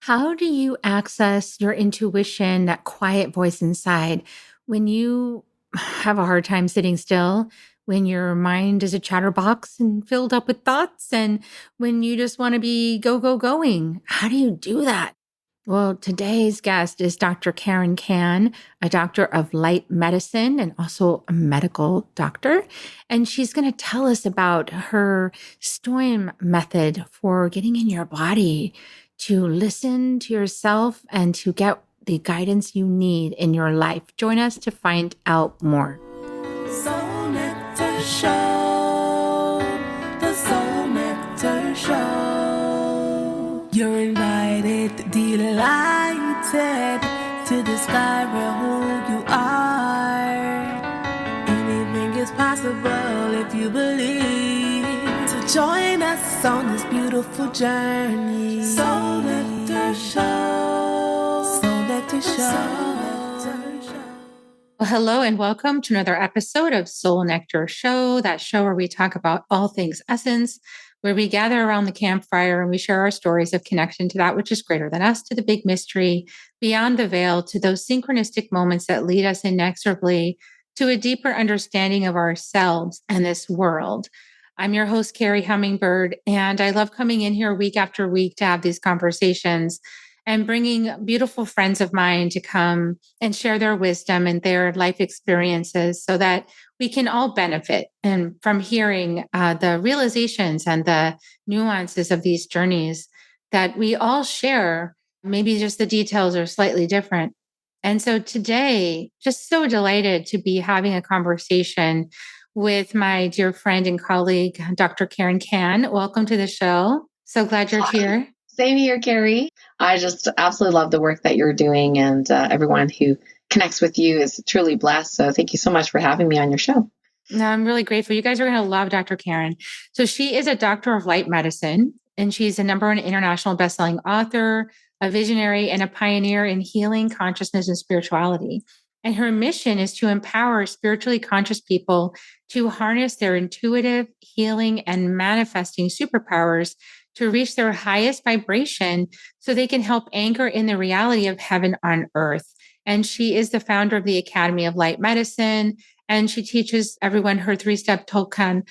How do you access your intuition, that quiet voice inside, when you have a hard time sitting still, when your mind is a chatterbox and filled up with thoughts, and when you just want to be going? How do you do that? Well, today's guest is Dr. Karen Can, a doctor of light medicine and also a medical doctor. And she's going to tell us about her STOIM method for getting in your body to listen to yourself and to get the guidance you need in your life. Join us to find out more. Soul Nectar Show, the Soul Nectar Show. You're invited, delighted to discover who you are. Anything is possible if you believe. So join us on this beautiful journey. Soul Nectar Show, Soul Nectar Show. Well, hello and welcome to another episode of Soul Nectar Show, that show where we talk about all things essence, where we gather around the campfire and we share our stories of connection to that which is greater than us, to the big mystery, beyond the veil, to those synchronistic moments that lead us inexorably to a deeper understanding of ourselves and this world. I'm your host, Carrie Hummingbird, and I love coming in here week after week to have these conversations and bringing beautiful friends of mine to come and share their wisdom and their life experiences so that we can all benefit and from hearing the realizations and the nuances of these journeys that we all share. Maybe just the details are slightly different. And so today, just so delighted to be having a conversation with my dear friend and colleague, Dr. Karen Can. Welcome to the show. So glad you're here. Same here, Carrie. I just absolutely love the work that you're doing, and everyone who connects with you is truly blessed. So thank you so much for having me on your show. No, I'm really grateful. You guys are going to love Dr. Karen. So she is a doctor of light medicine, and she's a #1 international bestselling author, a visionary, and a pioneer in healing, consciousness, and spirituality. And her mission is to empower spiritually conscious people to harness their intuitive, healing, and manifesting superpowers to reach their highest vibration so they can help anchor in the reality of heaven on earth. And she is the founder of the Academy of Light Medicine, and she teaches everyone her 3-step Tolpakan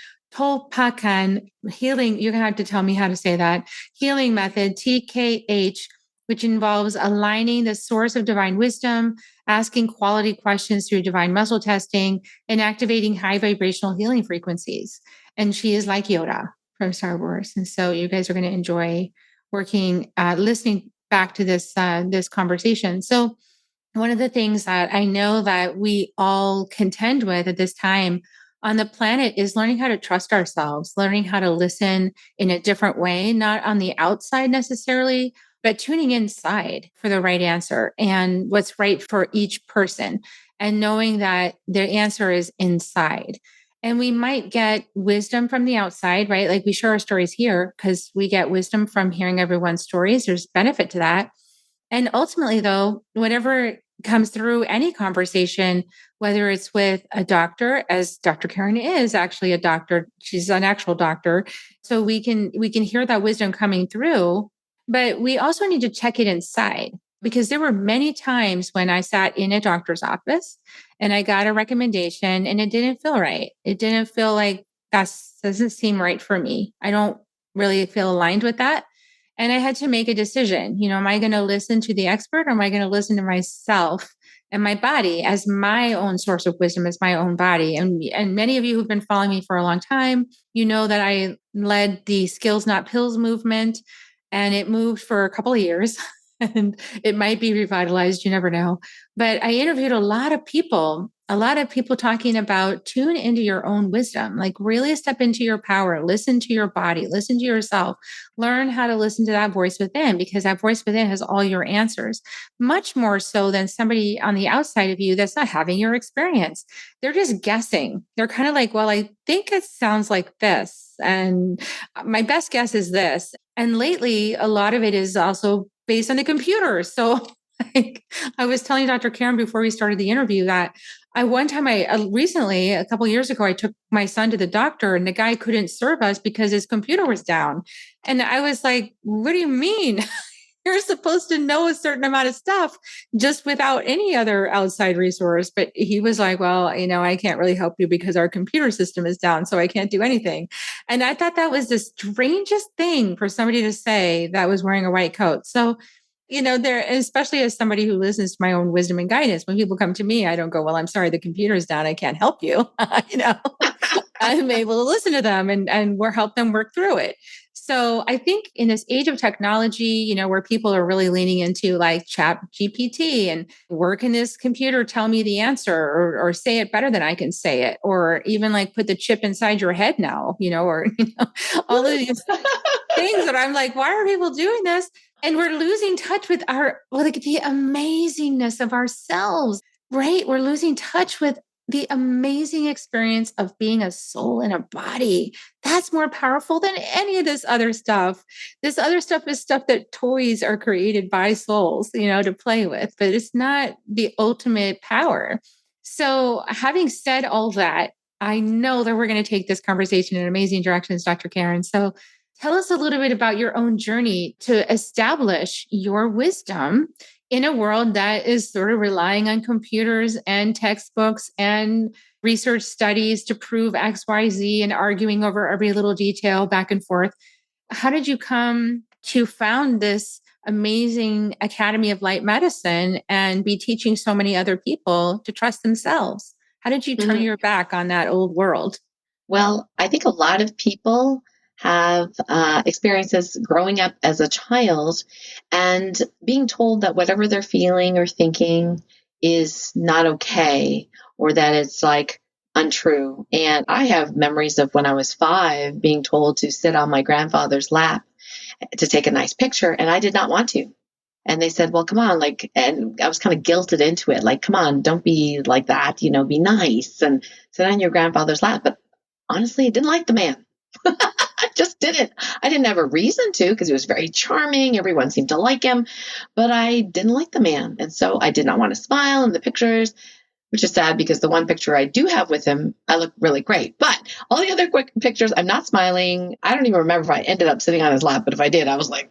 healing. You're going to have to tell me how to say that healing method, TKH, which involves aligning the source of divine wisdom, asking quality questions through divine muscle testing, and activating high vibrational healing frequencies. And she is like Yoda from Star Wars. And so you guys are going to enjoy listening back to this conversation. So one of the things that I know that we all contend with at this time on the planet is learning how to trust ourselves, learning how to listen in a different way, not on the outside necessarily, but tuning inside for the right answer and what's right for each person, and knowing that their answer is inside. And we might get wisdom from the outside, right? Like we share our stories here because we get wisdom from hearing everyone's stories. There's benefit to that. And ultimately, though, whatever comes through any conversation, whether it's with a doctor, as Dr. Karen is actually a doctor, she's an actual doctor, so we can hear that wisdom coming through. But we also need to check it inside, because there were many times when I sat in a doctor's office and I got a recommendation and it didn't feel right. It didn't feel like that doesn't seem right for me. I don't really feel aligned with that. And I had to make a decision. Am I going to listen to the expert, or am I going to listen to myself and my body as my own source of wisdom, as my own body? And many of you who've been following me for a long time, you know that I led the Skills Not Pills movement, and it moved for a couple of years. And it might be revitalized, you never know. But I interviewed a lot of people talking about tune into your own wisdom, like really step into your power, listen to your body, listen to yourself, learn how to listen to that voice within, because that voice within has all your answers, much more so than somebody on the outside of you that's not having your experience. They're just guessing. They're kind of like, well, I think it sounds like this, and my best guess is this. And lately, a lot of it is also based on the computer. So like, I was telling Dr. Karen before we started the interview that recently, a couple of years ago, I took my son to the doctor and the guy couldn't serve us because his computer was down. And I was like, what do you mean? you're supposed to know a certain amount of stuff just without any other outside resource. But he was like, well, I can't really help you because our computer system is down, so I can't do anything. And I thought that was the strangest thing for somebody to say that was wearing a white coat. So, there, especially as somebody who listens to my own wisdom and guidance, when people come to me, I don't go, well, I'm sorry, the computer's down, I can't help you. I'm able to listen to them and we're help them work through it. So I think in this age of technology, where people are really leaning into like chat GPT and where can this computer tell me the answer or say it better than I can say it, or even like put the chip inside your head now, or all of these things that I'm like, why are people doing this? And we're losing touch with the amazingness of ourselves, right? We're losing touch with the amazing experience of being a soul in a body. That's more powerful than any of this other stuff. This other stuff is stuff that toys are created by souls, to play with, but it's not the ultimate power. So having said all that, I know that we're going to take this conversation in amazing directions, Dr. Karen. So tell us a little bit about your own journey to establish your wisdom in a world that is sort of relying on computers and textbooks and research studies to prove X, Y, Z and arguing over every little detail back and forth. How did you come to found this amazing Academy of Light Medicine and be teaching so many other people to trust themselves? How did you turn your back on that old world? Well, I think a lot of people have experiences growing up as a child and being told that whatever they're feeling or thinking is not okay, or that it's like untrue. And I have memories of when I was 5 being told to sit on my grandfather's lap to take a nice picture, and I did not want to. And they said, well, come on, and I was kind of guilted into it. Like, come on, don't be like that, be nice and sit on your grandfather's lap. But honestly, I didn't like the man. I just didn't. I didn't have a reason to, because he was very charming. Everyone seemed to like him, but I didn't like the man. And so I did not want to smile in the pictures, which is sad because the one picture I do have with him, I look really great. But all the other quick pictures, I'm not smiling. I don't even remember if I ended up sitting on his lap, but if I did, I was like,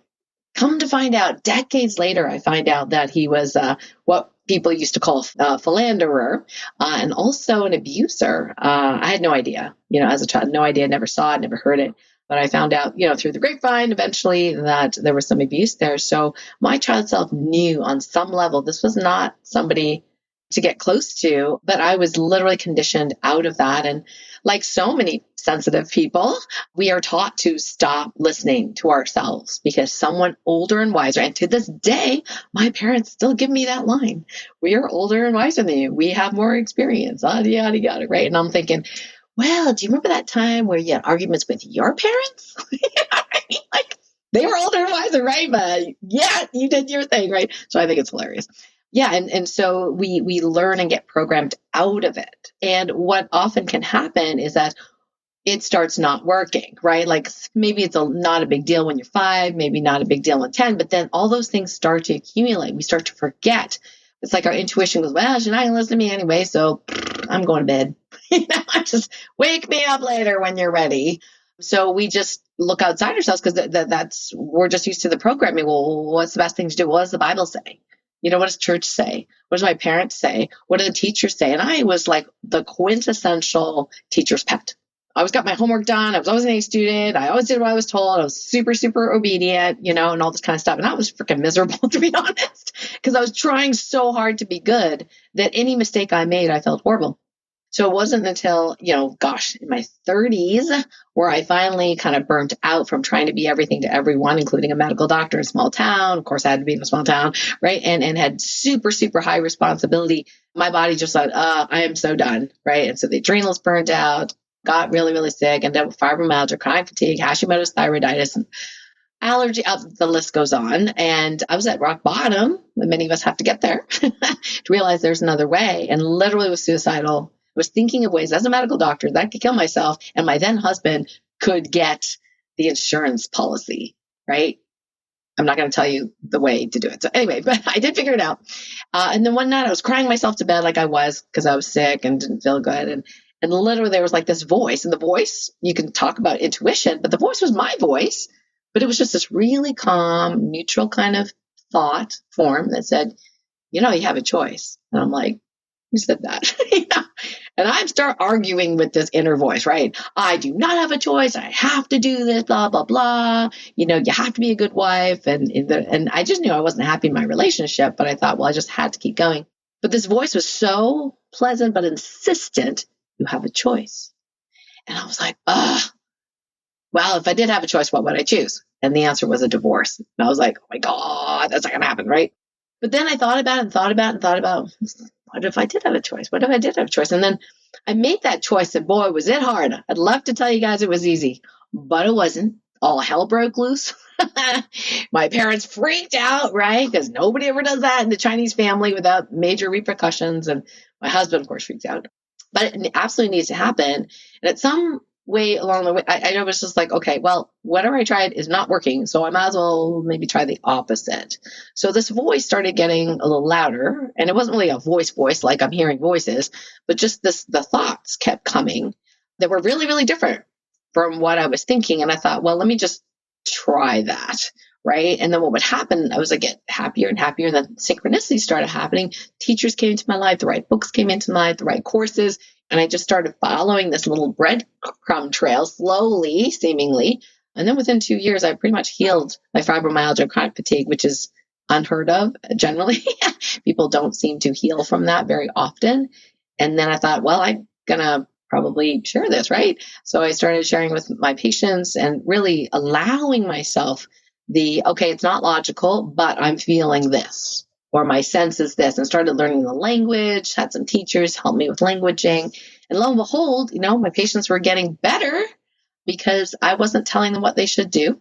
come to find out, decades later, I find out that he was what people used to call a philanderer and also an abuser. I had no idea, as a child, no idea, never saw it, never heard it. But I found out, through the grapevine eventually that there was some abuse there. So my child self knew on some level this was not somebody to get close to, but I was literally conditioned out of that. And like so many sensitive people, we are taught to stop listening to ourselves because someone older and wiser, and to this day, my parents still give me that line. We are older and wiser than you. We have more experience, yada, yada, yada, right? And I'm thinking, well, do you remember that time where you had arguments with your parents? Like, they were older and wiser, right? But yeah, you did your thing, right? So I think it's hilarious. Yeah. And so we learn and get programmed out of it. And what often can happen is that it starts not working, right? Like maybe it's not a big deal when you're 5, maybe not a big deal when 10, but then all those things start to accumulate. We start to forget. It's like our intuition goes, well, she's not going to listen to me anyway, so I'm going to bed. Just wake me up later when you're ready. So we just look outside ourselves because that's we're just used to the programming. Well, what's the best thing to do? What does the Bible say? What does church say? What does my parents say? What do the teachers say? And I was like the quintessential teacher's pet. I always got my homework done. I was always an A student. I always did what I was told. I was super, super obedient, and all this kind of stuff. And I was freaking miserable, to be honest, because I was trying so hard to be good that any mistake I made, I felt horrible. So it wasn't until, in my 30s where I finally kind of burnt out from trying to be everything to everyone, including a medical doctor in a small town. Of course, I had to be in a small town, right? And had super, super high responsibility. My body just thought, I am so done, right? And so the adrenals burned out, got really, really sick, ended up with fibromyalgia, chronic fatigue, Hashimoto's thyroiditis, and allergy, the list goes on. And I was at rock bottom, and many of us have to get there to realize there's another way, and literally was suicidal. I was thinking of ways as a medical doctor that I could kill myself, and my then husband could get the insurance policy, right? I'm not going to tell you the way to do it. So anyway, but I did figure it out. And then one night I was crying myself to bed like I was because I was sick and didn't feel good. And literally there was like this voice, and the voice, you can talk about intuition, but the voice was my voice, but it was just this really calm, neutral kind of thought form that said, you have a choice. And I'm like, who said that? And I start arguing with this inner voice, right? I do not have a choice. I have to do this, blah, blah, blah. You have to be a good wife. And I just knew I wasn't happy in my relationship, but I thought, well, I just had to keep going. But this voice was so pleasant, but insistent, you have a choice. And I was like, well, if I did have a choice, what would I choose? And the answer was a divorce. And I was like, oh my God, that's not going to happen, right? But then I thought about it and thought about it and thought about, what if I did have a choice? What if I did have a choice? And then I made that choice, and boy, was it hard. I'd love to tell you guys it was easy, but it wasn't. All hell broke loose. My parents freaked out, right? Because nobody ever does that in the Chinese family without major repercussions. And my husband, of course, freaked out. But it absolutely needs to happen. And at some way along the way, I was just like, okay, well, whatever I tried is not working. So I might as well maybe try the opposite. So this voice started getting a little louder, and it wasn't really a voice like I'm hearing voices, but just the thoughts kept coming that were really, really different from what I was thinking. And I thought, well, let me just try that. Right. And then what would happen, I was like, get happier and happier. And then synchronicities started happening. Teachers came into my life, the right books came into my life, the right courses. And I just started following this little breadcrumb trail slowly, seemingly. And then within 2 years, I pretty much healed my fibromyalgia and chronic fatigue, which is unheard of generally. People don't seem to heal from that very often. And then I thought, well, I'm going to probably share this, right? So I started sharing with my patients and really allowing myself okay, it's not logical, but I'm feeling this, or my sense is this, and started learning the language, had some teachers help me with languaging. And lo and behold, my patients were getting better because I wasn't telling them what they should do,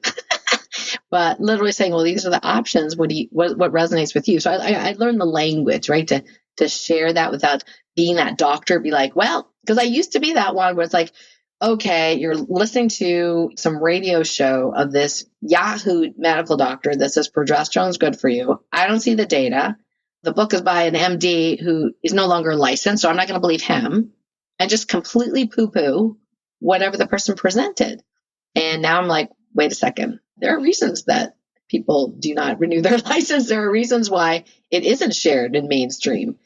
but literally saying, well, these are the options. What resonates with you? So I learned the language, right? To share that without being that doctor, be like, well, because I used to be that one where it's like, okay, you're listening to some radio show of this Yahoo medical doctor that says progesterone's good for you. I don't see the data. The book is by an MD who is no longer licensed, so I'm not going to believe him, and just completely poo-poo whatever the person presented. And now I'm like, wait a second. There are reasons that people do not renew their license. There are reasons why it isn't shared in mainstream.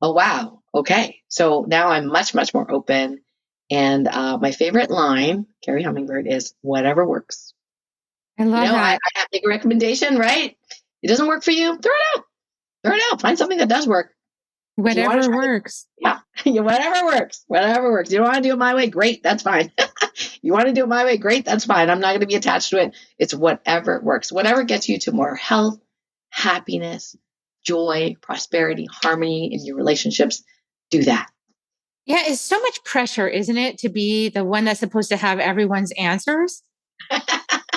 Oh, wow. Okay. So now I'm much, much more open. And my favorite line, Carrie Hummingbird, is whatever works. I love that. I have a big recommendation, right? It doesn't work for you, throw it out. Throw it out. Find something that does work. Whatever works. Yeah, whatever works. Whatever works. You don't want to do it my way? Great. That's fine. You want to do it my way? Great. That's fine. I'm not going to be attached to it. It's whatever works. Whatever gets you to more health, happiness, joy, prosperity, harmony in your relationships. Do that. Yeah, it's so much pressure, isn't it, to be the one that's supposed to have everyone's answers?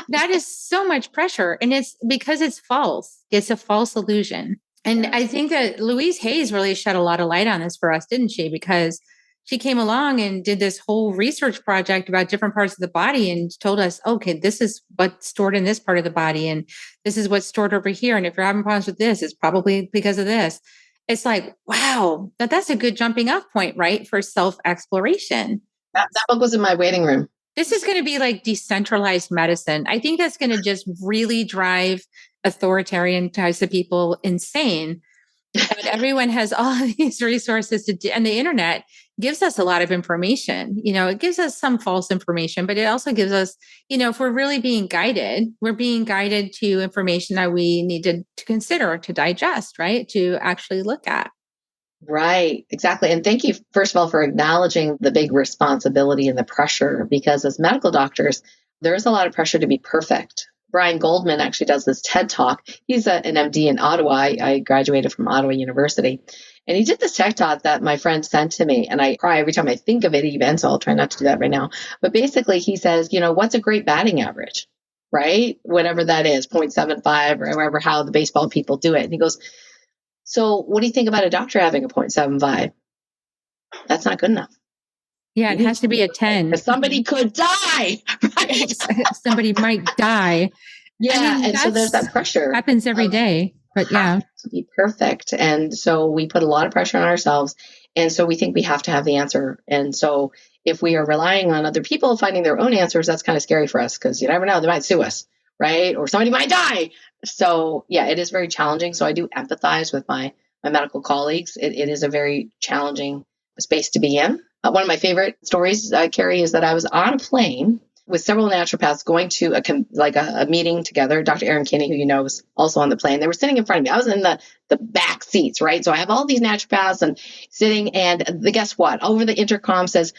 That is so much pressure. And it's because it's false. It's a false illusion. And I think that Louise Hayes really shed a lot of light on this for us, didn't she? Because she came along and did this whole research project about different parts of the body and told us, okay, this is what's stored in this part of the body. And this is what's stored over here. And if you're having problems with this, it's probably because of this. It's like, wow, that's a good jumping off point, right? For self-exploration. That book was in my waiting room. This is going to be like decentralized medicine. I think that's going to just really drive authoritarian types of people insane. But everyone has all of these resources and the internet gives us a lot of information. It gives us some false information, but it also gives us, if we're really being guided, we're being guided to information that we need to consider, to digest, right? To actually look at. Right, exactly. And thank you, first of all, for acknowledging the big responsibility and the pressure, because as medical doctors, there is a lot of pressure to be perfect. Brian Goldman actually does this TED Talk. He's an MD in Ottawa. I graduated from Ottawa University. And he did this TED Talk that my friend sent to me. And I cry every time I think of it even, so I'll try not to do that right now. But basically, he says, what's a great batting average, right? Whatever that is, 0.75 or however how the baseball people do it. And he goes, so what do you think about a doctor having a 0.75? That's not good enough. Yeah, it has to be a 10. Somebody could die, right? Somebody might die. Yeah, and so there's that pressure. Happens every day, but yeah. To be perfect. And so we put a lot of pressure on ourselves. And so we think we have to have the answer. And so if we are relying on other people finding their own answers, that's kind of scary for us because you never know, they might sue us, right? Or somebody might die. So yeah, it is very challenging. So I do empathize with my medical colleagues. It is a very challenging space to be in. One of my favorite stories, Carrie, is that I was on a plane with several naturopaths going to a meeting together. Dr. Aaron Kinney, who you know, was also on the plane. They were sitting in front of me. I was in the back seats, right? So I have all these naturopaths and sitting, and guess what? Over the intercom says,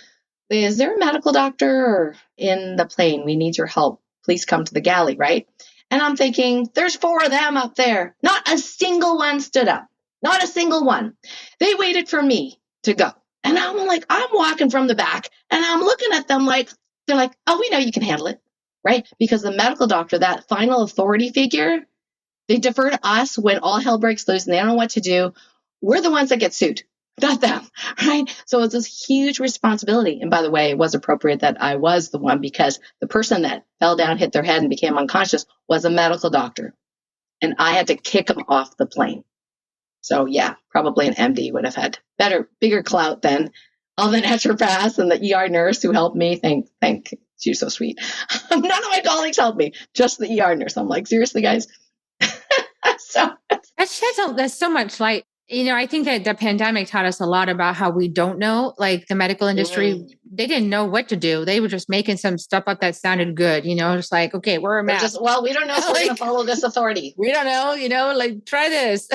"Is there a medical doctor in the plane? We need your help. Please come to the galley," right? And I'm thinking, there's 4 of them up there. Not a single one stood up. Not a single one. They waited for me to go. And I'm walking from the back and I'm looking at them like, they're like, "Oh, we know you can handle it," right? Because the medical doctor, that final authority figure, they defer to us when all hell breaks loose and they don't know what to do. We're the ones that get sued, not them, right? So it's this huge responsibility. And by the way, it was appropriate that I was the one, because the person that fell down, hit their head, and became unconscious was a medical doctor. And I had to kick him off the plane. So yeah, probably an MD would have had bigger clout than all the naturopaths and the ER nurse who helped me. Thank, she's so sweet. None of my colleagues helped me, just the ER nurse. I'm like, seriously, guys. So That's so much light. I think that the pandemic taught us a lot about how we don't know, like the medical industry, they didn't know what to do. They were just making some stuff up that sounded good, just like, okay, we're a mask. We don't know if we're going to follow this authority. We don't know, like try this,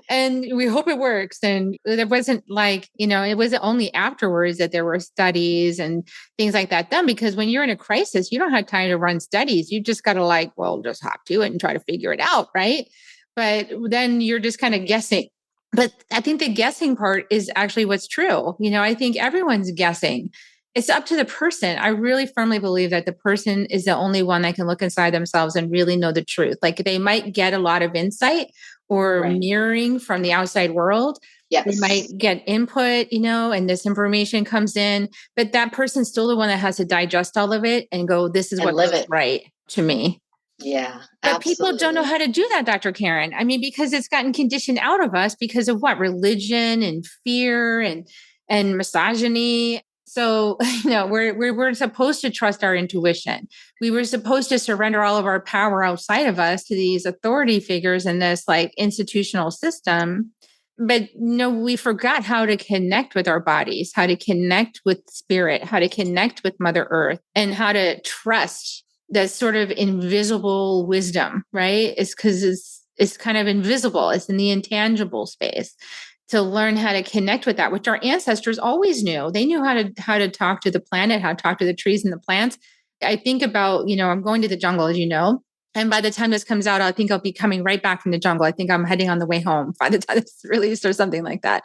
and we hope it works. And there wasn't like, it wasn't only afterwards that there were studies and things like that done, because when you're in a crisis, you don't have time to run studies. You just got to just hop to it and try to figure it out. Right. But then you're just kind of guessing. But I think the guessing part is actually what's true. I think everyone's guessing. It's up to the person. I really firmly believe that the person is the only one that can look inside themselves and really know the truth. Like they might get a lot of insight or mirroring from the outside world. Yes. They might get input, and this information comes in, but that person's still the one that has to digest all of it and go, this is what looks right to me. Yeah. But people don't know how to do that, Dr. Karen. I mean, because it's gotten conditioned out of us because of what? Religion and fear and misogyny. So, we're supposed to trust our intuition. We were supposed to surrender all of our power outside of us to these authority figures in this like institutional system. But we forgot how to connect with our bodies, how to connect with spirit, how to connect with Mother Earth, and how to trust that sort of invisible wisdom, right? It's because it's kind of invisible. It's in the intangible space. To learn how to connect with that, which our ancestors always knew. They knew how to talk to the planet, how to talk to the trees and the plants. I think about, I'm going to the jungle, as you know. And by the time this comes out, I think I'll be coming right back from the jungle. I think I'm heading on the way home by the time it's released or something like that.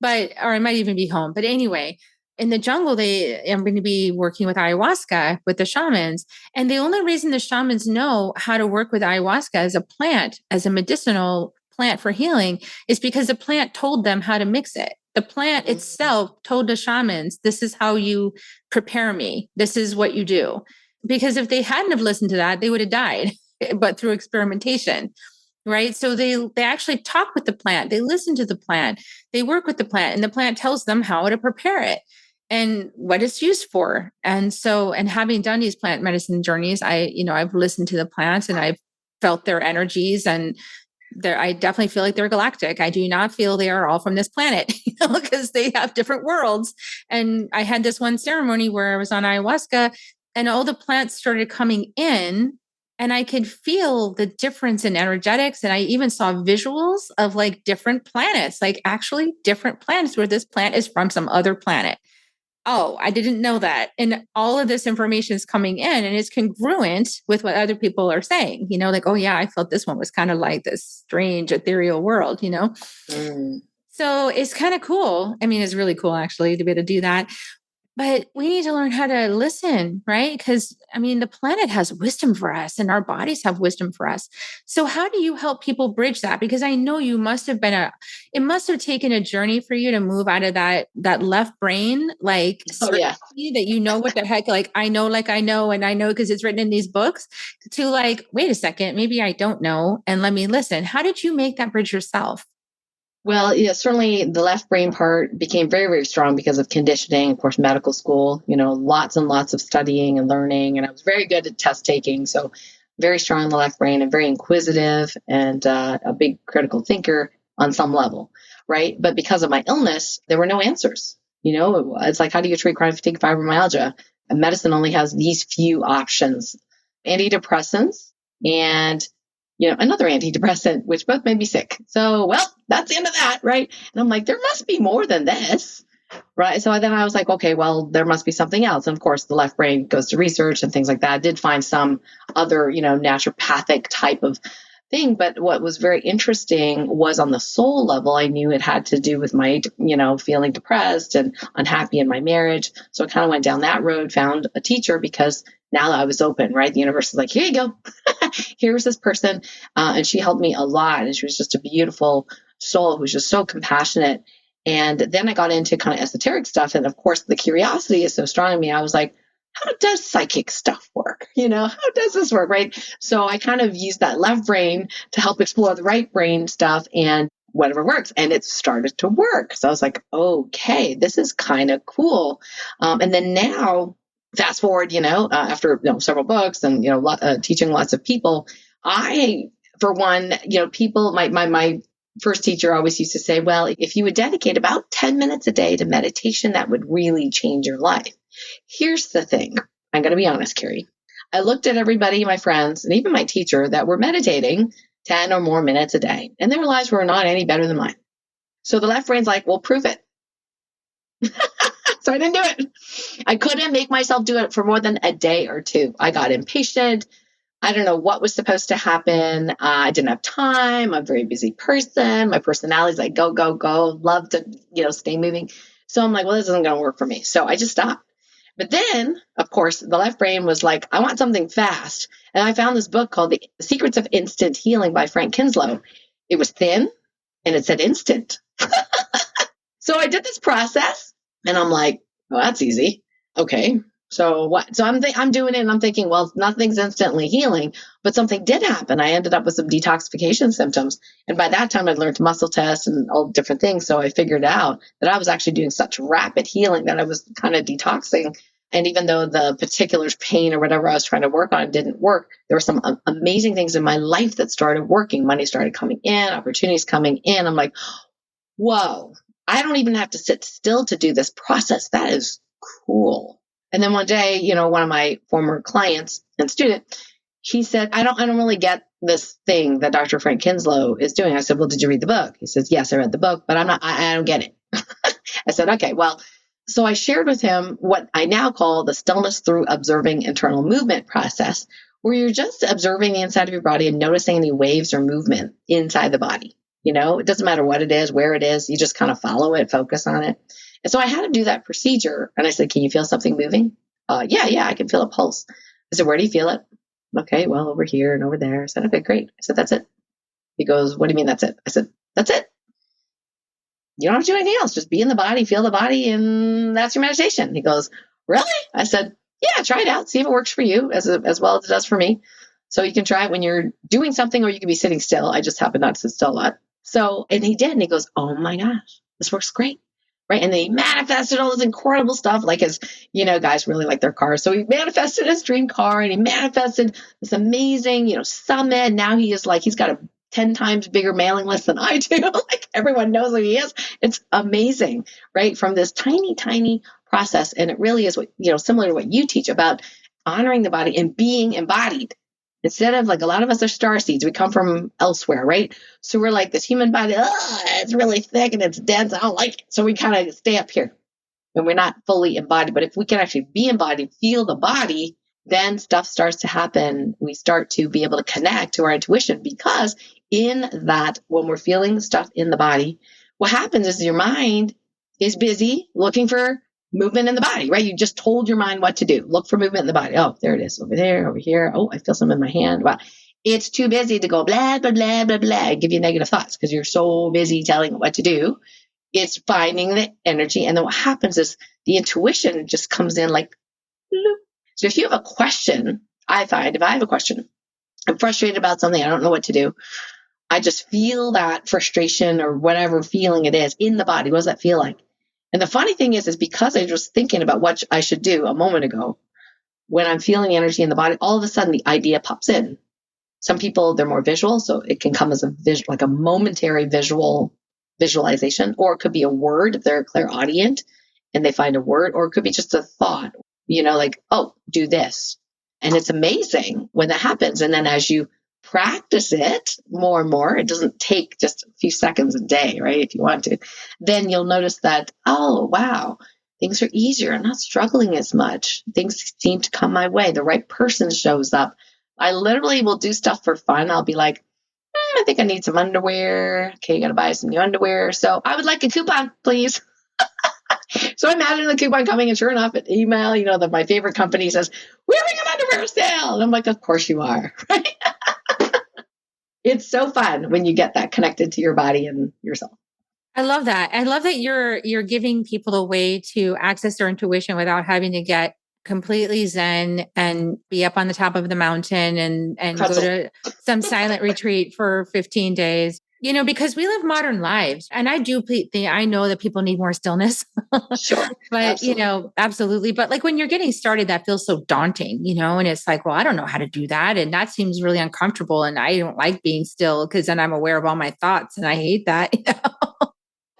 Or I might even be home. But anyway, in the jungle, I'm going to be working with ayahuasca with the shamans. And the only reason the shamans know how to work with ayahuasca as a plant, as a medicinal plant for healing, is because the plant told them how to mix it. The plant itself told the shamans, this is how you prepare me. This is what you do. Because if they hadn't have listened to that, they would have died, but through experimentation. Right. So they actually talk with the plant. They listen to the plant. They work with the plant, and the plant tells them how to prepare it and what it's used for. And having done these plant medicine journeys, I've listened to the plants and I've felt their energies, and I definitely feel like they're galactic. I do not feel they are all from this planet, because they have different worlds. And I had this one ceremony where I was on ayahuasca and all the plants started coming in, and I could feel the difference in energetics. And I even saw visuals of like different planets, like actually different planets where this plant is from some other planet. Oh, I didn't know that. And all of this information is coming in and it's congruent with what other people are saying, like, oh yeah, I felt this one was kind of like this strange ethereal world, So it's kind of cool. I mean, it's really cool actually to be able to do that. But we need to learn how to listen, right? Because the planet has wisdom for us and our bodies have wisdom for us. So how do you help people bridge that? Because I know it must have taken a journey for you to move out of that left brain, like that what the heck, like I know, and I know because it's written in these books, to like, wait a second, maybe I don't know. And let me listen. How did you make that bridge yourself? Well, certainly the left brain part became very, very strong because of conditioning, of course, medical school, lots and lots of studying and learning. And I was very good at test taking. So very strong in the left brain and very inquisitive and a big critical thinker on some level, right? But because of my illness, there were no answers. It's like, how do you treat chronic fatigue fibromyalgia? And medicine only has these few options: antidepressants and another antidepressant, which both made me sick. So, well, that's the end of that, right? And I'm like, there must be more than this, right? So then I was like, okay, well, there must be something else. And of course, the left brain goes to research and things like that. I did find some other, naturopathic type of thing. But what was very interesting was on the soul level, I knew it had to do with my, feeling depressed and unhappy in my marriage. So I kind of went down that road, found a teacher, because now I was open, right? The universe is like, here you go. Here's this person. And she helped me a lot. And she was just a beautiful soul who was just so compassionate. And then I got into kind of esoteric stuff. And of course, the curiosity is so strong in me. I was like, how does psychic stuff work? How does this work, right? So I kind of used that left brain to help explore the right brain stuff and whatever works. And it started to work. So I was like, okay, this is kind of cool. And then now, fast forward, after several books and teaching lots of people, for one, people, my first teacher always used to say, well, if you would dedicate about 10 minutes a day to meditation, that would really change your life. Here's the thing. I'm going to be honest, Carrie. I looked at everybody, my friends, and even my teacher that were meditating 10 or more minutes a day, and their lives were not any better than mine. So the left brain's like, well, prove it. So I didn't do it. I couldn't make myself do it for more than a day or two. I got impatient. I don't know what was supposed to happen. I didn't have time. I'm a very busy person. My personality is like, go, go, go. Love to, stay moving. So I'm like, well, this isn't going to work for me. So I just stopped. But then, of course, the left brain was like, I want something fast. And I found this book called The Secrets of Instant Healing by Frank Kinslow. It was thin and it said instant. So I did this process and I'm like, well, that's easy. Okay. So what? So I'm doing it and I'm thinking, well, nothing's instantly healing, but something did happen. I ended up with some detoxification symptoms. And by that time I'd learned to muscle test and all different things. So I figured out that I was actually doing such rapid healing that I was kind of detoxing. And even though the particular pain or whatever I was trying to work on didn't work, there were some amazing things in my life that started working. Money started coming in, opportunities coming in. I'm like, whoa, I don't even have to sit still to do this process. That is cool. And then one day, one of my former clients and student, he said, I don't really get this thing that Dr. Frank Kinslow is doing. I said, well, did you read the book? He says, yes, I read the book, but I don't get it. I said, okay, well, so I shared with him what I now call the stillness through observing internal movement process, where you're just observing the inside of your body and noticing any waves or movement inside the body. It doesn't matter what it is, where it is, you just kind of follow it, focus on it. And so I had to do that procedure. And I said, can you feel something moving? Yeah, I can feel a pulse. I said, where do you feel it? Okay, well, over here and over there. I said, okay, great. I said, that's it. He goes, what do you mean that's it? I said, that's it. You don't have to do anything else. Just be in the body, feel the body, and that's your meditation. He goes, really? I said, yeah, try it out. See if it works for you as well as it does for me. So you can try it when you're doing something or you can be sitting still. I just happen not to sit still a lot. So, and he did. And he goes, oh my gosh, this works great. Right. And then he manifested all this incredible stuff, like his, guys really like their cars. So he manifested his dream car and he manifested this amazing, summit. Now he is like, he's got a 10 times bigger mailing list than I do. Like everyone knows who he is. It's amazing, right? From this tiny, tiny process. And it really is what, similar to what you teach about honoring the body and being embodied. Instead of like a lot of us are star seeds, we come from elsewhere, right? So we're like this human body, it's really thick and it's dense. I don't like it. So we kind of stay up here and we're not fully embodied. But if we can actually be embodied, feel the body, then stuff starts to happen. We start to be able to connect to our intuition, because in that, when we're feeling stuff in the body, what happens is your mind is busy looking for movement in the body, right? You just told your mind what to do. Look for movement in the body. Oh, there it is. Over there, over here. Oh, I feel something in my hand. Wow. It's too busy to go blah, blah, blah, blah, blah, give you negative thoughts because you're so busy telling it what to do. It's finding the energy. And then what happens is the intuition just comes in like, bloop. So if you have a question, I find if I have a question, I'm frustrated about something, I don't know what to do. I just feel that frustration or whatever feeling it is in the body. What does that feel like? And the funny thing is because I was thinking about what I should do a moment ago, when I'm feeling the energy in the body, all of a sudden the idea pops in. Some people, they're more visual, so it can come as a like a momentary visualization, or it could be a word if they're clairaudient and they find a word, or it could be just a thought, like, oh, do this. And it's amazing when that happens. And then as you practice it more and more, it doesn't take just a few seconds a day, right? If you want to, then you'll notice that, oh, wow, things are easier. I'm not struggling as much. Things seem to come my way. The right person shows up. I literally will do stuff for fun. I'll be like, I think I need some underwear. Okay, you got to buy some new underwear. So I would like a coupon, please. So I imagine the coupon coming, and sure enough, an email, that my favorite company says, we're having an underwear sale. And I'm like, of course you are, right? It's so fun when you get that connected to your body and yourself. I love that. I love that you're giving people a way to access their intuition without having to get completely zen and be up on the top of the mountain and go to some silent retreat for 15 days. Because we live modern lives, and I know that people need more stillness. Sure. But, absolutely. absolutely. But like when you're getting started, that feels so daunting, and it's like, well, I don't know how to do that. And that seems really uncomfortable. And I don't like being still because then I'm aware of all my thoughts and I hate that.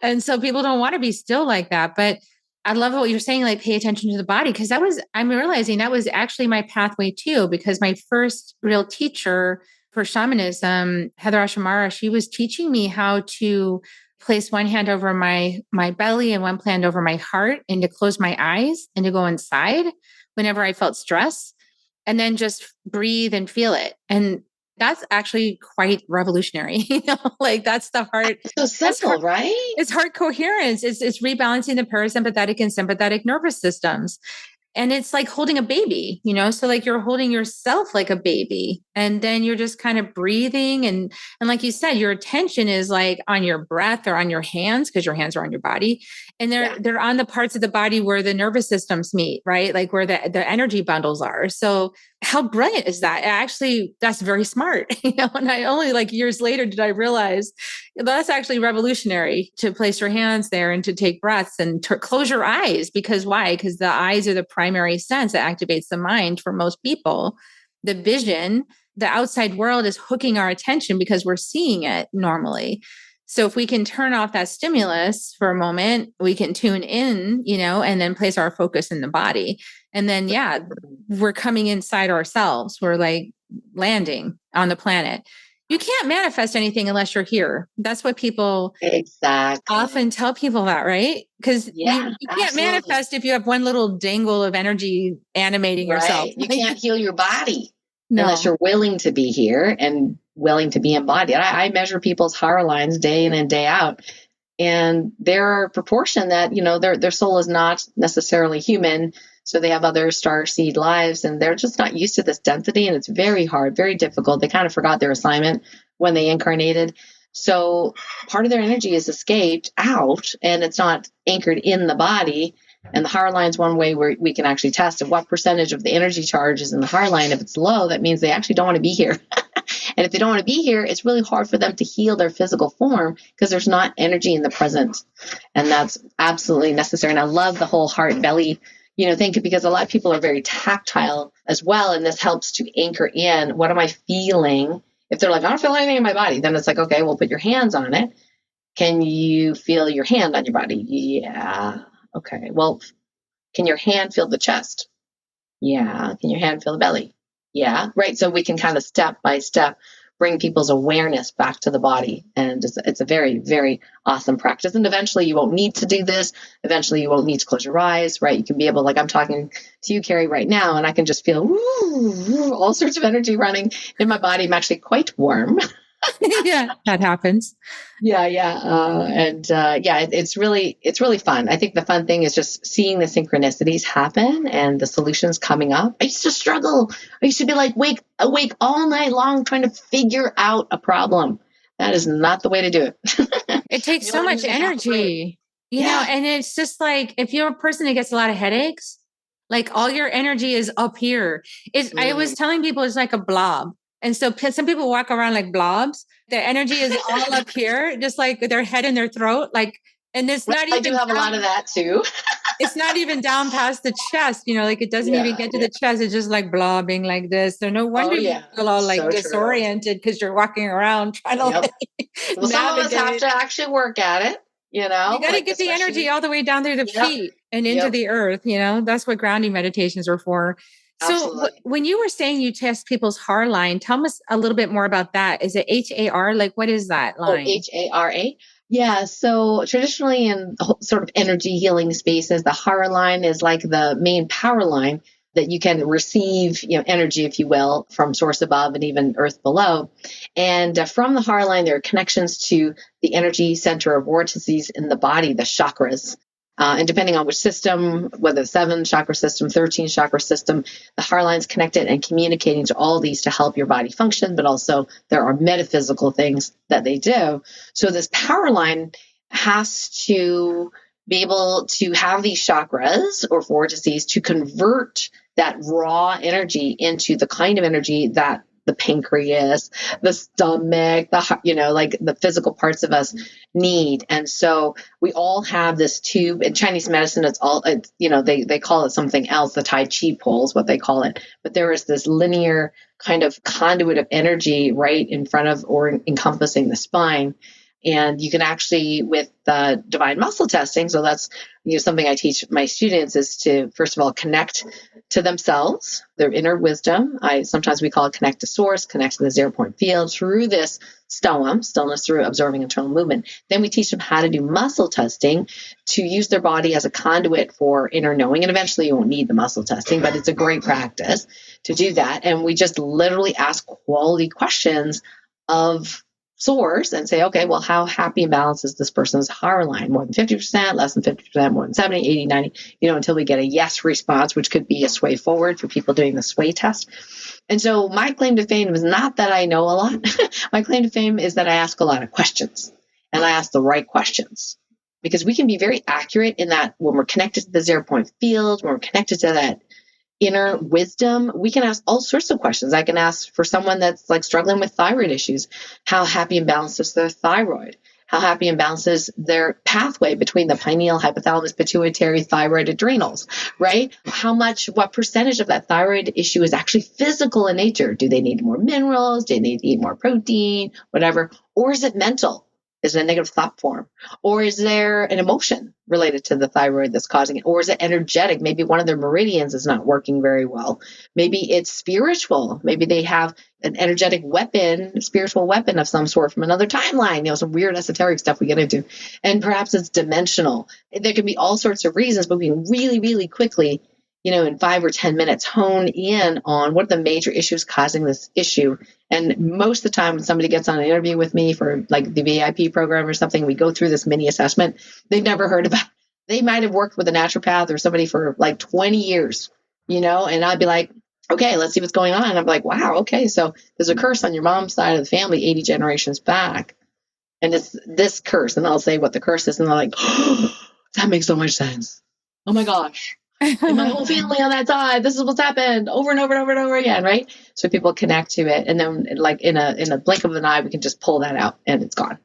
And so people don't want to be still like that. But I love what you're saying, like pay attention to the body, because I'm realizing that was actually my pathway too, because my first real teacher for shamanism, Heather Ashamara, she was teaching me how to place one hand over my belly and one hand over my heart, and to close my eyes and to go inside whenever I felt stress, and then just breathe and feel it. And that's actually quite revolutionary. Like that's the heart. So simple, right? It's heart coherence. It's rebalancing the parasympathetic and sympathetic nervous systems. And it's like holding a baby, so like you're holding yourself like a baby, and then you're just kind of breathing. And like you said, your attention is like on your breath or on your hands, because your hands are on your body. And they're on the parts of the body where the nervous systems meet, right? Like where the energy bundles are. So how brilliant is that? Actually, that's very smart, and I only like years later did I realize that's actually revolutionary, to place your hands there and to take breaths and to close your eyes. Because why? Because the eyes are the primary sense that activates the mind for most people. The vision, the outside world is hooking our attention because we're seeing it normally. So if we can turn off that stimulus for a moment, we can tune in, and then place our focus in the body. And then, we're coming inside ourselves. We're like landing on the planet. You can't manifest anything unless you're here. That's what people often tell people that, right? Because you can't manifest if you have one little dangle of energy animating yourself. You can't heal your body unless you're willing to be here and willing to be embodied. I measure people's hara lines day in and day out, and they're a proportion that, their soul is not necessarily human. So they have other star seed lives, and they're just not used to this density. And it's very hard, very difficult. They kind of forgot their assignment when they incarnated. So part of their energy is escaped out, and it's not anchored in the body. And the hara line is one way where we can actually test what percentage of the energy charge is in the hara line. If it's low, that means they actually don't want to be here. And if they don't want to be here, it's really hard for them to heal their physical form because there's not energy in the present. And that's absolutely necessary. And I love the whole heart belly thing, because a lot of people are very tactile as well. And this helps to anchor in, what am I feeling? If they're like, I don't feel anything in my body, then it's like, okay, well, put your hands on it. Can you feel your hand on your body? Yeah. Okay. Well, can your hand feel the chest? Yeah. Can your hand feel the belly? Yeah. Right. So we can kind of step by step bring people's awareness back to the body. And it's a very, very awesome practice. And eventually you won't need to do this. Eventually you won't need to close your eyes, right? You can be able, like I'm talking to you, Carrie, right now, and I can just feel all sorts of energy running in my body. I'm actually quite warm. Yeah, that happens. Yeah. It's really fun. I think the fun thing is just seeing the synchronicities happen and the solutions coming up. I used to struggle. I used to be like awake all night long trying to figure out a problem. That is not the way to do it. It takes so much energy, and it's just like, if you're a person that gets a lot of headaches, like all your energy is up here. I was telling people it's like a blob. And so some people walk around like blobs. Their energy is all up here, just like their head and their throat. Like, and it's not even. I do have a lot of that too. it's not even down past the chest, like it doesn't even get to the chest. It's just like blobbing like this. So no wonder you feel all like So true. disoriented because you're walking around trying to like Well, some of us have to actually work at it, You got to get the energy all the way down through the feet and into the earth. That's what grounding meditations are for. So when you were saying you test people's HAR line, tell us a little bit more about that. Is it HAR? Like, what is that line? HARA. Yeah. So traditionally in sort of energy healing spaces, the HAR line is like the main power line that you can receive, energy, if you will, from source above and even earth below. And from the HAR line, there are connections to the energy center of vortices in the body, the chakras. And depending on which system, whether 7 chakra system, 13 chakra system, the HAR line's connected and communicating to all these to help your body function, but also there are metaphysical things that they do. So this power line has to be able to have these chakras or vortices to convert that raw energy into the kind of energy that the pancreas, the stomach, like the physical parts of us need. And so we all have this tube. In Chinese medicine, they call it something else. The Tai Chi pole is what they call it. But there is this linear kind of conduit of energy right in front of or encompassing the spine. And you can actually, with divine muscle testing, so that's something I teach my students, is to, first of all, connect to themselves, their inner wisdom. Sometimes we call it connect to source, connect to the 0-point field through this stillness through observing internal movement. Then we teach them how to do muscle testing to use their body as a conduit for inner knowing. And eventually you won't need the muscle testing, but it's a great practice to do that. And we just literally ask quality questions of source and say, okay, well, how happy and balanced is this person's HAR line? More than 50%, less than 50%, more than 70, 80, 90, until we get a yes response, which could be a sway forward for people doing the sway test. And so my claim to fame is not that I know a lot. My claim to fame is that I ask a lot of questions, and I ask the right questions, because we can be very accurate in that when we're connected to the 0-point field, when we're connected to that inner wisdom, we can ask all sorts of questions. I can ask for someone that's like struggling with thyroid issues, how happy and balanced is their thyroid? How happy and balanced is their pathway between the pineal, hypothalamus, pituitary, thyroid, adrenals, right? What percentage of that thyroid issue is actually physical in nature? Do they need more minerals? Do they need to eat more protein? Whatever. Or is it mental? Is it a negative thought form? Or is there an emotion related to the thyroid that's causing it? Or is it energetic? Maybe one of their meridians is not working very well. Maybe it's spiritual. Maybe they have an energetic weapon, spiritual weapon of some sort from another timeline, some weird esoteric stuff we get into. And perhaps it's dimensional. There can be all sorts of reasons, but we can really, really quickly, in 5 or 10 minutes, hone in on what are the major issues causing this issue. And most of the time when somebody gets on an interview with me for like the VIP program or something, we go through this mini assessment. They've never heard about it. They might have worked with a naturopath or somebody for like 20 years, and I'd be like, okay, let's see what's going on. And I'm like, wow, okay, so there's a curse on your mom's side of the family 80 generations back. And it's this curse. And I'll say what the curse is. And they're like, oh, that makes so much sense. Oh my gosh. And my whole family on that side, this is what's happened over and over and over and over again, right? So people connect to it, and then like in a blink of an eye, we can just pull that out and it's gone.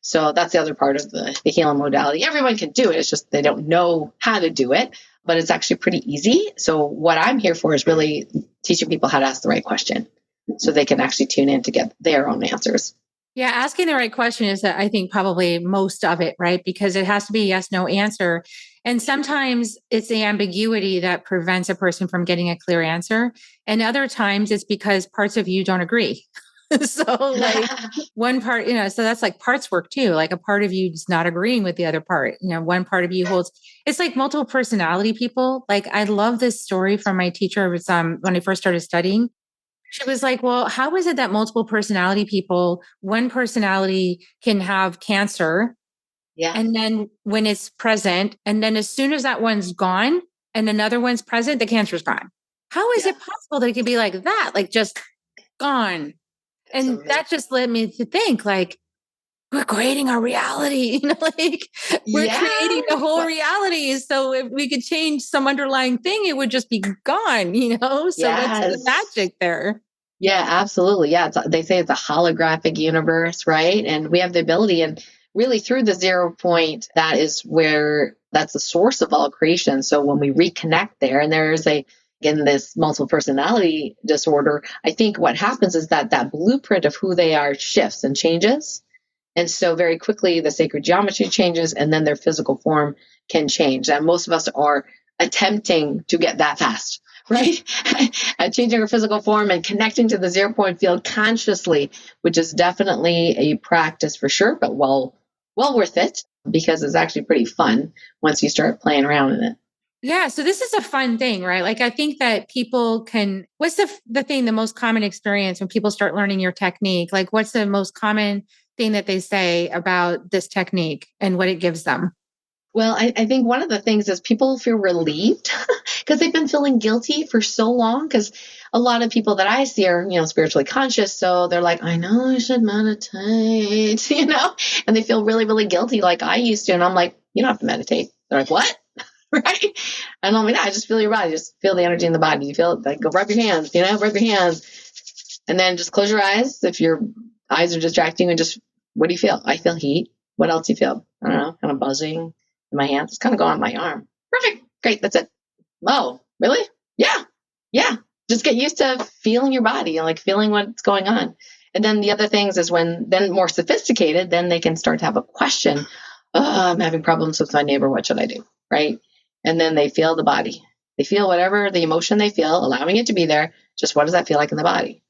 So that's the other part of the healing modality. Everyone can do it. It's just they don't know how to do it, but it's actually pretty easy. So what I'm here for is really teaching people how to ask the right question so they can actually tune in to get their own answers. Yeah, asking the right question is, I think, probably most of it, right? Because it has to be a yes, no answer. And sometimes it's the ambiguity that prevents a person from getting a clear answer. And other times it's because parts of you don't agree. So like one part, so that's like parts work too. Like a part of you is not agreeing with the other part. One part of you holds, it's like multiple personality people. Like I love this story from my teacher. It was when I first started studying. She was like, well, how is it that multiple personality people, one personality can have cancer? Yeah. And then when it's present, and then as soon as that one's gone and another one's present, the cancer's gone. How is it possible that it could be like that? Like just gone. And that just led me to think like, we're creating our reality, like we're creating the whole reality. So if we could change some underlying thing, it would just be gone, So what's the magic there? Yeah, absolutely. Yeah. They say it's a holographic universe, right? And we have the ability, and really through the 0 point, that's the source of all creation. So when we reconnect there, and there's again, this multiple personality disorder, I think what happens is that blueprint of who they are shifts and changes. And so very quickly, the sacred geometry changes, and then their physical form can change. And most of us are attempting to get that fast, right? Changing our physical form and connecting to the 0 point field consciously, which is definitely a practice for sure, but well worth it, because it's actually pretty fun once you start playing around in it. Yeah. So this is a fun thing, right? Like, I think that people can, what's the most common experience when people start learning your technique? Like, what's the most common thing that they say about this technique and what it gives them? Well, I think one of the things is people feel relieved because they've been feeling guilty for so long. Because a lot of people that I see are, spiritually conscious. So they're like, I know I should meditate, and they feel really, really guilty like I used to. And I'm like, you don't have to meditate. They're like, what? Right? And I'm like, no, I just feel your body. Just feel the energy in the body. You feel it? Like, go rub your hands, rub your hands. And then just close your eyes. If your eyes are distracting, and just, what do you feel? I feel heat. What else do you feel? I don't know, kind of buzzing in my hands. It's kind of going on my arm. Perfect. Great. That's it. Oh, really? Yeah. Yeah. Just get used to feeling your body and like feeling what's going on. And then the other things is then more sophisticated, then they can start to have a question. Oh, I'm having problems with my neighbor. What should I do? Right. And then they feel the body. They feel whatever the emotion they feel, allowing it to be there. Just what does that feel like in the body?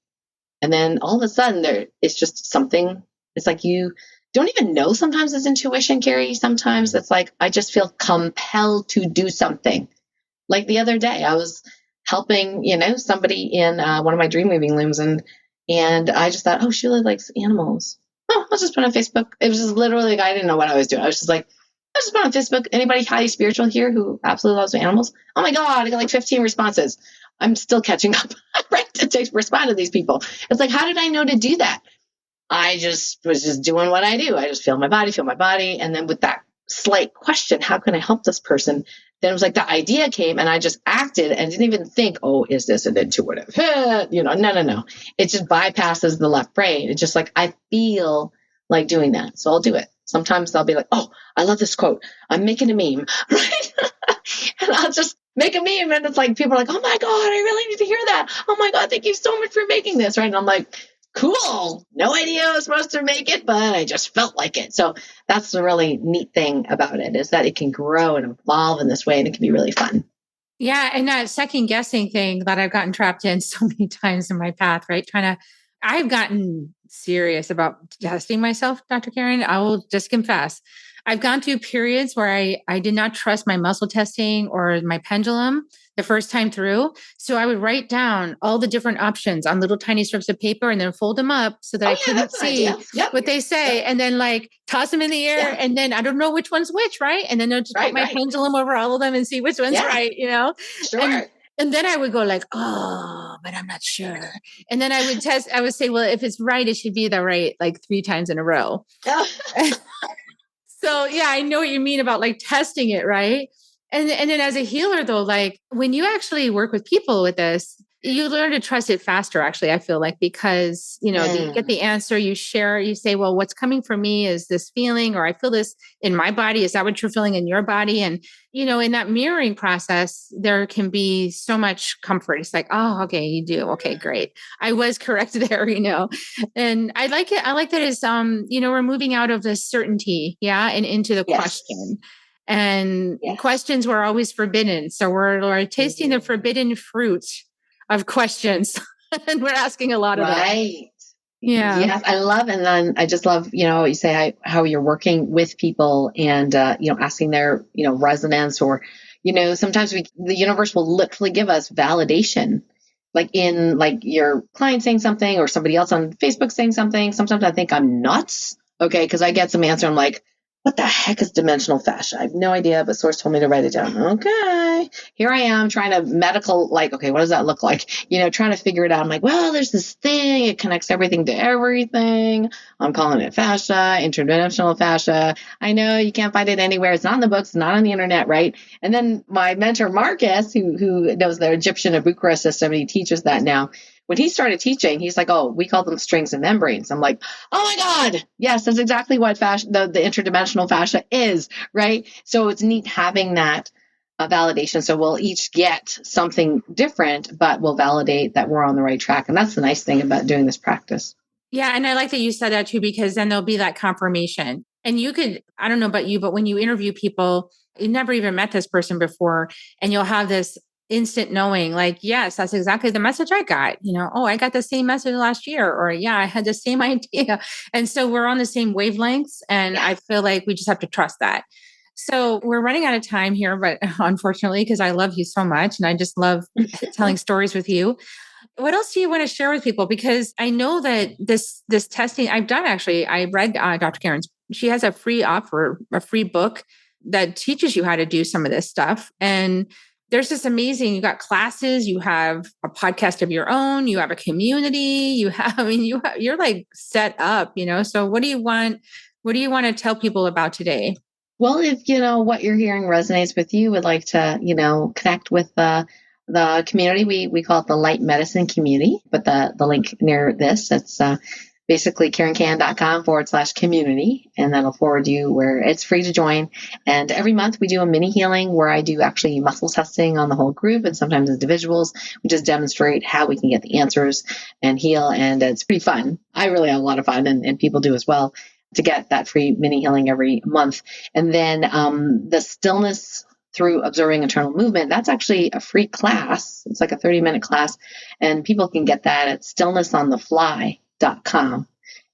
And then all of a sudden it's just something. It's like you don't even know sometimes it's intuition, Carrie. Sometimes it's like, I just feel compelled to do something. Like the other day, I was helping, somebody in one of my dream weaving looms. And I just thought, oh, she really likes animals. Oh, I'll just put on Facebook. It was just literally, I didn't know what I was doing. I was just like, I just put on Facebook. Anybody highly spiritual here who absolutely loves animals? Oh my God, I got like 15 responses. I'm still catching up, right? To respond to these people. It's like, how did I know to do that? I just was just doing what I do. I just feel my body. And then with that slight question, how can I help this person? Then it was like the idea came and I just acted and didn't even think, oh, is this an intuitive? No. It just bypasses the left brain. It's just like, I feel like doing that. So I'll do it. Sometimes I'll be like, oh, I love this quote. I'm making a meme, right? And I'll just make a meme. And it's like, people are like, oh my God, I really need to hear that. Oh my God, thank you so much for making this, right? And I'm like, cool. No idea I was supposed to make it, but I just felt like it. So that's the really neat thing about it, is that it can grow and evolve in this way, and it can be really fun. Yeah. And that second guessing thing that I've gotten trapped in so many times in my path, right? I've gotten serious about testing myself, Dr. Karen. I will just confess. I've gone through periods where I did not trust my muscle testing or my pendulum the first time through. So I would write down all the different options on little tiny strips of paper and then fold them up so that I couldn't see what they say, and then like toss them in the air. And then I don't know which one's which, right? And then I'll just put my pendulum over all of them and see which one's right, Sure. And then I would go like, oh, but I'm not sure. And then I would say, well, if it's right, it should be the right, like 3 times in a row. So yeah, I know what you mean about like testing it, right? And then as a healer though, like when you actually work with people with this, you learn to trust it faster, actually, I feel like, because, you get the answer, you share, you say, well, what's coming for me is this feeling, or I feel this in my body. Is that what you're feeling in your body? And, in that mirroring process, there can be so much comfort. It's like, oh, okay, you do. Okay, great. I was correct there, and I like it. I like that it's, we're moving out of the certainty. Yeah. And into the question. And questions were always forbidden. So we're tasting the forbidden fruit of questions. And we're asking a lot of them. Right. Yeah. Yes, I love, and then I just love, you say how you're working with people and, asking their, resonance, or, sometimes the universe will literally give us validation, like in like your client saying something or somebody else on Facebook saying something. Sometimes I think I'm nuts. Okay. Cause I get some answer. I'm like, what the heck is dimensional fascia? I have no idea, but source told me to write it down. Okay. Here I am trying to okay, what does that look like? Trying to figure it out. I'm like, well, there's this thing. It connects everything to everything. I'm calling it fascia, interdimensional fascia. I know you can't find it anywhere. It's not in the books, not on the internet, right? And then my mentor, Marcus, who knows the Egyptian Abukra system, he teaches that now. when he started teaching, he's like, oh, we call them strings and membranes. I'm like, oh my God, yes, that's exactly what the interdimensional fascia is, right? So it's neat having that validation. So we'll each get something different, but we'll validate that we're on the right track. And that's the nice thing about doing this practice. Yeah. And I like that you said that too, because then there'll be that confirmation. And you could, I don't know about you, but when you interview people, you never even met this person before, and you'll have this instant knowing, like, yes, that's exactly the message I got. Oh, I got the same message last year, or yeah, I had the same idea. And so we're on the same wavelengths. And I feel like we just have to trust that. So we're running out of time here, but unfortunately, because I love you so much and I just love telling stories with you. What else do you want to share with people? Because I know that this testing I've done, actually, I read Dr. Karen's. She has a free offer, a free book that teaches you how to do some of this stuff. And there's this amazing, you got classes, you have a podcast of your own, you have a community, you have, you're like set up, so what do you want to tell people about today? Well, if, what you're hearing resonates with you, would like to, connect with the community, we call it the Light Medicine Community, but the link near this, it's basically KarenCan.com/community, and that'll forward you where it's free to join. And every month we do a mini healing where I do actually muscle testing on the whole group, and sometimes individuals. We just demonstrate how we can get the answers and heal, and it's pretty fun. I really have a lot of fun, and people do as well, to get that free mini healing every month. And then the Stillness through Observing Internal Movement, that's actually a free class. It's like a 30-minute class, and people can get that at stillnessonthefly.com.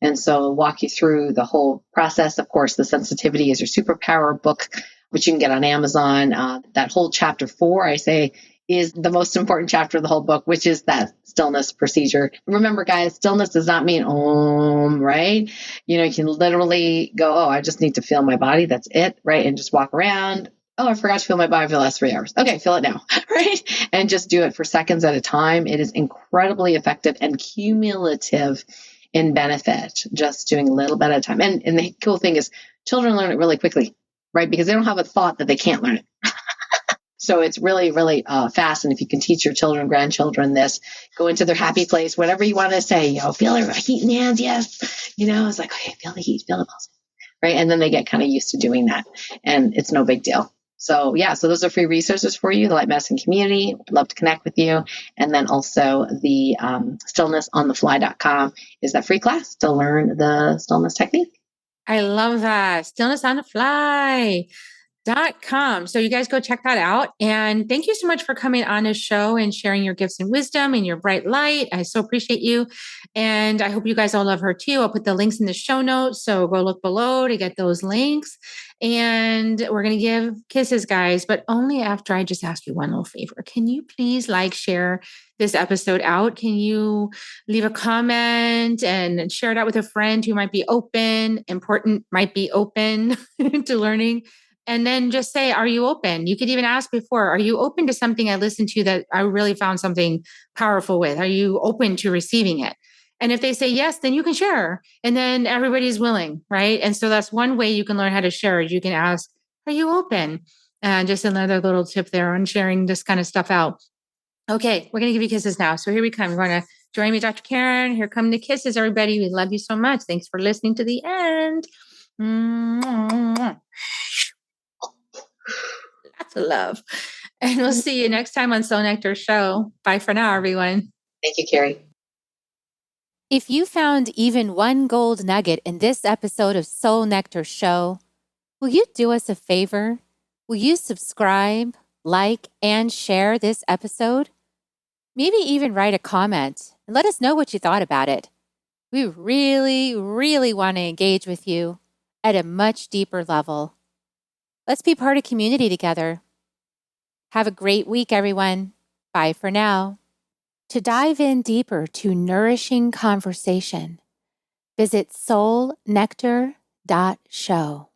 And so I'll walk you through the whole process. Of course, the sensitivity is your superpower book, which you can get on Amazon. That whole chapter 4, I say, is the most important chapter of the whole book, which is that stillness procedure. Remember, guys, stillness does not mean om, right? You can literally go, oh, I just need to feel my body. That's it, right? And just walk around. Oh, I forgot to feel my body for the last 3 hours. Okay, feel it now, right? And just do it for seconds at a time. It is incredibly effective and cumulative in benefit, just doing a little bit at a time. And the cool thing is children learn it really quickly, right? Because they don't have a thought that they can't learn it. So it's really, really fast. And if you can teach your children, grandchildren this, go into their happy place, whatever you want to say, feel the heat in the hands, yes. It's like, okay, feel the heat, feel the pulse, right? And then they get kind of used to doing that, and it's no big deal. So so those are free resources for you, the Light Medicine Community. I'd love to connect with you. And then also the stillnessonthefly.com is that free class to learn the stillness technique. I love that. Stillnessonthefly.com. So you guys go check that out. And thank you so much for coming on this show and sharing your gifts and wisdom and your bright light. I so appreciate you. And I hope you guys all love her too. I'll put the links in the show notes. So go look below to get those links. And we're going to give kisses, guys, but only after I just ask you one little favor. Can you please share this episode out? Can you leave a comment and share it out with a friend who might be open to learning? And then just say, are you open? You could even ask before, are you open to something I listened to that I really found something powerful with? Are you open to receiving it? And if they say yes, then you can share. And then everybody's willing, right? And so that's one way you can learn how to share is you can ask, are you open? And just another little tip there on sharing this kind of stuff out. Okay, we're going to give you kisses now. So here we come. You're going to join me, Dr. Karen. Here come the kisses, everybody. We love you so much. Thanks for listening to the end. Lots of love. And we'll see you next time on Soul Nectar Show. Bye for now, everyone. Thank you, Carrie. If you found even one gold nugget in this episode of Soul Nectar Show, will you do us a favor? Will you subscribe, like, and share this episode? Maybe even write a comment and let us know what you thought about it. We really, really want to engage with you at a much deeper level. Let's be part of community together. Have a great week, everyone. Bye for now. To dive in deeper to nourishing conversation, visit soulnectar.show.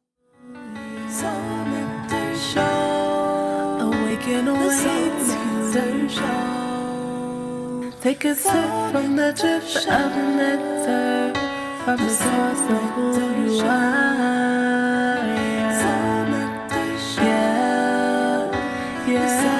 Soul Nectar Show. Awaken, Nectar Show. Take a sip from the drip of nectar, from the source of who you are. Soul Nectar Show. Yeah.